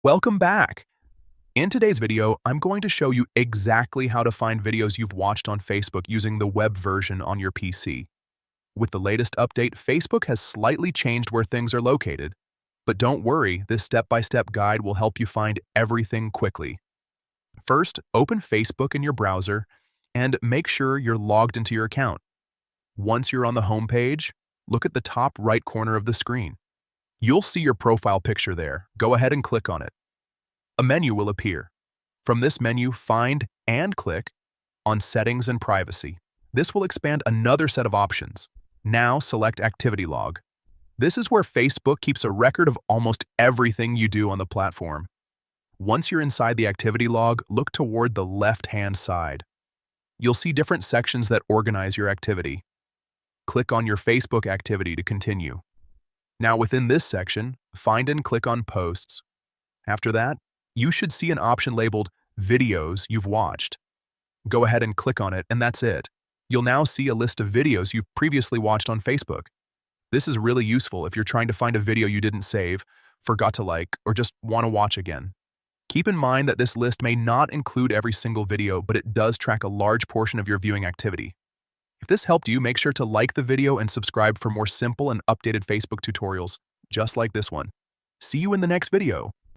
Welcome back. In today's video, I'm going to show you exactly how to find videos you've watched on Facebook using the web version on your PC. With the latest update, Facebook has slightly changed where things are located. But don't worry, this step-by-step guide will help you find everything quickly. First, open Facebook in your browser and make sure you're logged into your account. Once you're on the home page, look at the top right corner of the screen. You'll see your profile picture there. Go ahead and click on it. A menu will appear. From this menu, find and click on Settings and Privacy. This will expand another set of options. Now select Activity Log. This is where Facebook keeps a record of almost everything you do on the platform. Once you're inside the activity log, look toward the left-hand side. You'll see different sections that organize your activity. Click on your Facebook activity to continue. Now within this section, find and click on Posts. After that, you should see an option labeled Videos You've Watched. Go ahead and click on it, and that's it. You'll now see a list of videos you've previously watched on Facebook. This is really useful if you're trying to find a video you didn't save, forgot to like, or just want to watch again. Keep in mind that this list may not include every single video, but it does track a large portion of your viewing activity. If this helped you, make sure to like the video and subscribe for more simple and updated Facebook tutorials, just like this one. See you in the next video.